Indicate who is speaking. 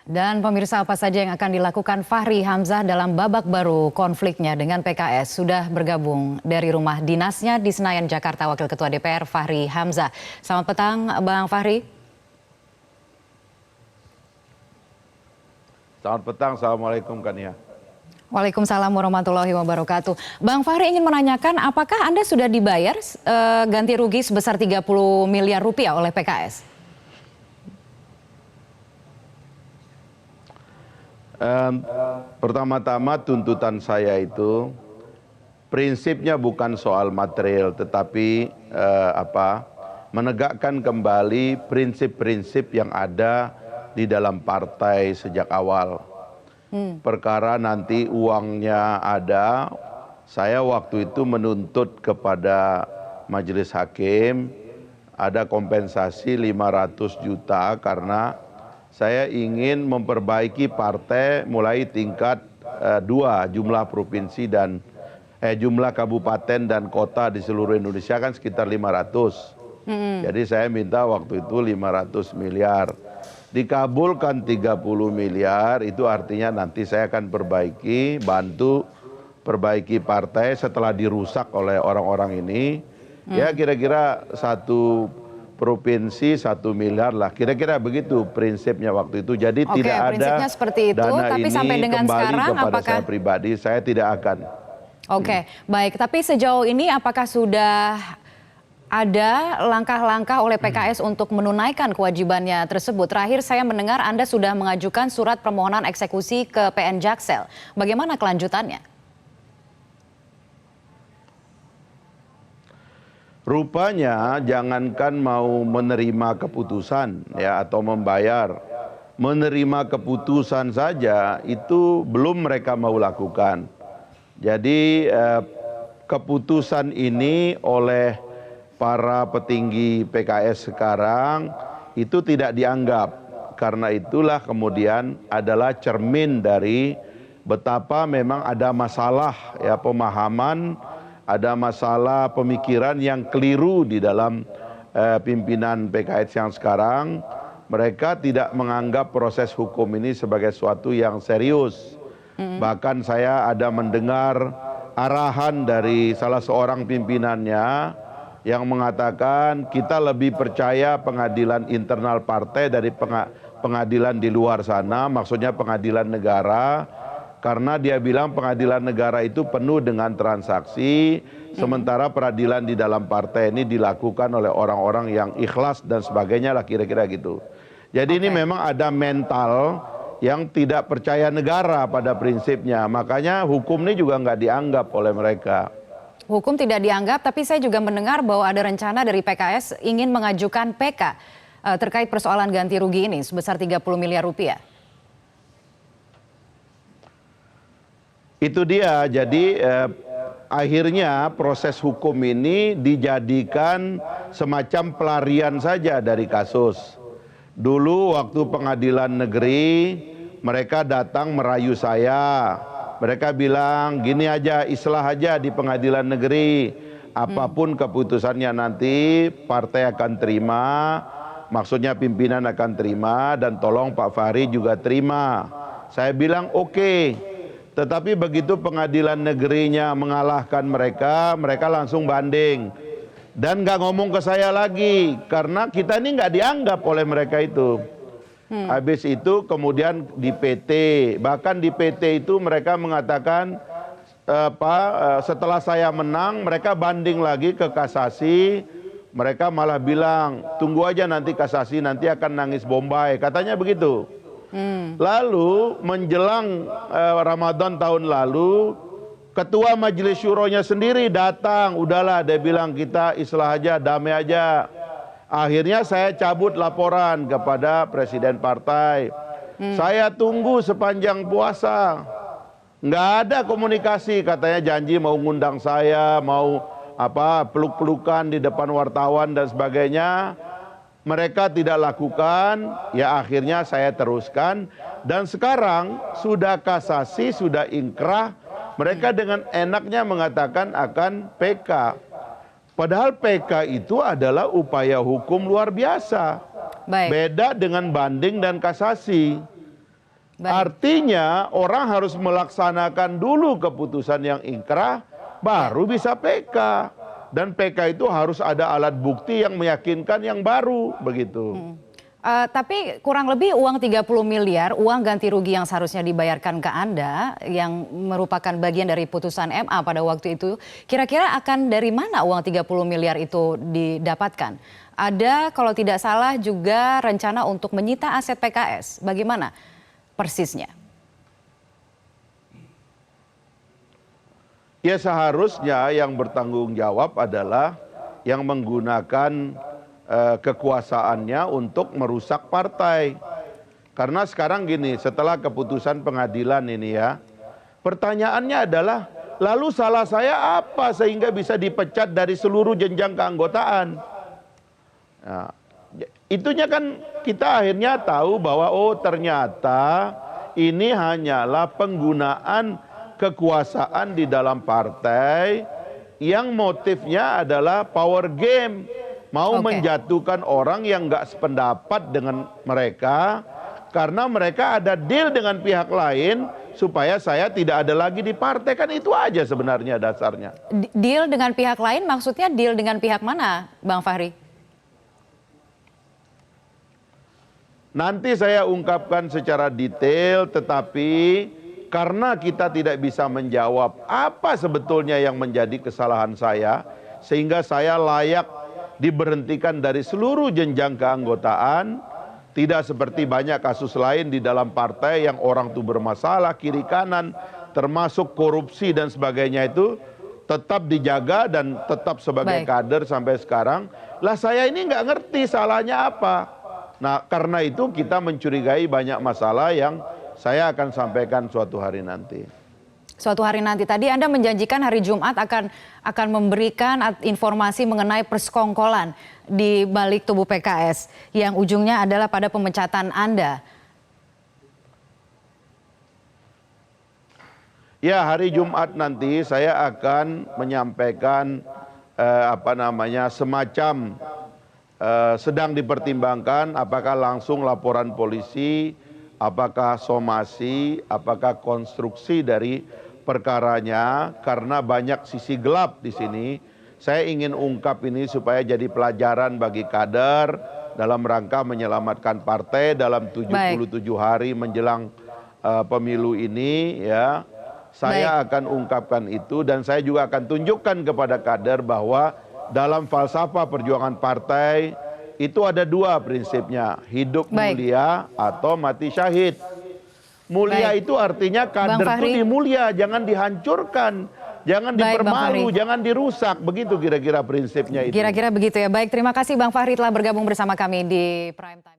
Speaker 1: Dan pemirsa, apa saja yang akan dilakukan Fahri Hamzah dalam babak baru konfliknya dengan PKS? Sudah bergabung dari rumah dinasnya di Senayan, Jakarta, Wakil Ketua DPR Fahri Hamzah. Selamat petang, Bang Fahri.
Speaker 2: Selamat petang, Assalamualaikum Kania.
Speaker 1: Waalaikumsalam warahmatullahi wabarakatuh. Bang Fahri ingin menanyakan, apakah Anda sudah dibayar ganti rugi sebesar 30 miliar rupiah oleh PKS?
Speaker 2: Pertama-tama tuntutan saya itu prinsipnya bukan soal material, tetapi menegakkan kembali prinsip-prinsip yang ada di dalam partai sejak awal. Perkara nanti uangnya ada, saya waktu itu menuntut kepada majelis hakim ada kompensasi 500 juta karena saya ingin memperbaiki partai mulai tingkat 2 jumlah provinsi dan jumlah kabupaten dan kota di seluruh Indonesia kan sekitar 500. Jadi saya minta waktu itu 500 miliar. Dikabulkan 30 miliar, itu artinya nanti saya akan bantu perbaiki partai setelah dirusak oleh orang-orang ini. Ya kira-kira satu provinsi 1 miliar lah, kira-kira begitu prinsipnya waktu itu. Jadi tidak ada
Speaker 1: seperti itu,
Speaker 2: dana
Speaker 1: tapi
Speaker 2: ini
Speaker 1: sampai dengan
Speaker 2: kembali
Speaker 1: sekarang,
Speaker 2: kepada
Speaker 1: apakah
Speaker 2: saya pribadi, saya tidak akan.
Speaker 1: Baik, tapi sejauh ini apakah sudah ada langkah-langkah oleh PKS untuk menunaikan kewajibannya tersebut? Terakhir saya mendengar Anda sudah mengajukan surat permohonan eksekusi ke PN Jaksel. Bagaimana kelanjutannya?
Speaker 2: Rupanya jangankan mau menerima keputusan ya atau membayar, menerima keputusan saja itu belum mereka mau lakukan. Jadi keputusan ini oleh para petinggi PKS sekarang itu tidak dianggap. Karena itulah kemudian adalah cermin dari betapa memang ada masalah ya pemahaman, ada masalah pemikiran yang keliru di dalam pimpinan PKS yang sekarang. Mereka tidak menganggap proses hukum ini sebagai suatu yang serius. Bahkan saya ada mendengar arahan dari salah seorang pimpinannya yang mengatakan kita lebih percaya pengadilan internal partai dari pengadilan di luar sana, maksudnya pengadilan negara. Karena dia bilang pengadilan negara itu penuh dengan transaksi, sementara peradilan di dalam partai ini dilakukan oleh orang-orang yang ikhlas dan sebagainya lah kira-kira gitu. Jadi ini memang ada mental yang tidak percaya negara pada prinsipnya, makanya hukum ini juga nggak dianggap oleh mereka.
Speaker 1: Hukum tidak dianggap, tapi saya juga mendengar bahwa ada rencana dari PKS ingin mengajukan PK terkait persoalan ganti rugi ini sebesar 30 miliar rupiah.
Speaker 2: Itu dia, jadi akhirnya proses hukum ini dijadikan semacam pelarian saja dari kasus. Dulu waktu pengadilan negeri, mereka datang merayu saya. Mereka bilang, gini aja, islah aja di pengadilan negeri. Apapun keputusannya nanti, partai akan terima, maksudnya pimpinan akan terima, dan tolong Pak Fahri juga terima. Saya bilang oke. Tetapi begitu pengadilan negerinya mengalahkan mereka, mereka langsung banding. Dan nggak ngomong ke saya lagi, karena kita ini nggak dianggap oleh mereka itu. Habis itu kemudian di PT, bahkan di PT itu mereka mengatakan, setelah saya menang, mereka banding lagi ke kasasi. Mereka malah bilang, tunggu aja nanti kasasi, nanti akan nangis Bombay, katanya begitu. Lalu menjelang Ramadan tahun lalu, ketua majelis syuronya sendiri datang, udahlah dia bilang kita islah aja, damai aja. Akhirnya saya cabut laporan kepada presiden partai. Saya tunggu sepanjang puasa, nggak ada komunikasi, katanya janji mau ngundang saya, mau peluk-pelukan di depan wartawan dan sebagainya. Mereka tidak lakukan, ya akhirnya saya teruskan. Dan sekarang sudah kasasi, sudah ingkrah, mereka dengan enaknya mengatakan akan PK. Padahal PK itu adalah upaya hukum luar biasa. Beda dengan banding dan kasasi.
Speaker 1: Baik.
Speaker 2: Artinya orang harus melaksanakan dulu keputusan yang inkrah, baru bisa PK. Dan PK itu harus ada alat bukti yang meyakinkan yang baru, begitu.
Speaker 1: Tapi kurang lebih uang 30 miliar, uang ganti rugi yang seharusnya dibayarkan ke Anda, yang merupakan bagian dari putusan MA pada waktu itu, kira-kira akan dari mana uang 30 miliar itu didapatkan? Ada kalau tidak salah juga rencana untuk menyita aset PKS, bagaimana persisnya?
Speaker 2: Ya seharusnya yang bertanggung jawab adalah yang menggunakan kekuasaannya untuk merusak partai. Karena sekarang gini, setelah keputusan pengadilan ini ya, pertanyaannya adalah, lalu salah saya apa sehingga bisa dipecat dari seluruh jenjang keanggotaan? Nah, itunya kan kita akhirnya tahu bahwa oh ternyata ini hanyalah penggunaan kekuasaan di dalam partai yang motifnya adalah power game. Mau menjatuhkan orang yang nggak sependapat dengan mereka karena mereka ada deal dengan pihak lain supaya saya tidak ada lagi di partai, kan itu aja sebenarnya dasarnya.
Speaker 1: Deal dengan pihak lain maksudnya deal dengan pihak mana, Bang Fahri?
Speaker 2: Nanti saya ungkapkan secara detail, tetapi karena kita tidak bisa menjawab apa sebetulnya yang menjadi kesalahan saya, sehingga saya layak diberhentikan dari seluruh jenjang keanggotaan, tidak seperti banyak kasus lain di dalam partai yang orang itu bermasalah kiri kanan, termasuk korupsi dan sebagainya, itu tetap dijaga dan tetap sebagai kader sampai sekarang. Lah saya ini nggak ngerti salahnya apa. Nah karena itu kita mencurigai banyak masalah yang saya akan sampaikan suatu hari nanti.
Speaker 1: Suatu hari nanti. Tadi Anda menjanjikan hari Jumat akan memberikan informasi mengenai persekongkolan di balik tubuh PKS yang ujungnya adalah pada pemecatan Anda.
Speaker 2: Ya, hari Jumat nanti saya akan menyampaikan semacam sedang dipertimbangkan apakah langsung laporan polisi, apakah somasi, apakah konstruksi dari perkaranya, karena banyak sisi gelap di sini. Saya ingin ungkap ini supaya jadi pelajaran bagi kader dalam rangka menyelamatkan partai dalam 77 hari menjelang pemilu ini ya. Saya akan ungkapkan itu dan saya juga akan tunjukkan kepada kader bahwa dalam falsafah perjuangan partai itu ada dua prinsipnya, hidup mulia atau mati syahid. Mulia itu artinya kader itu dimulia, jangan dihancurkan, jangan dipermalu, jangan dirusak. Begitu kira-kira prinsipnya itu.
Speaker 1: Kira-kira begitu ya. Baik, terima kasih Bang Fahri telah bergabung bersama kami di Prime Time.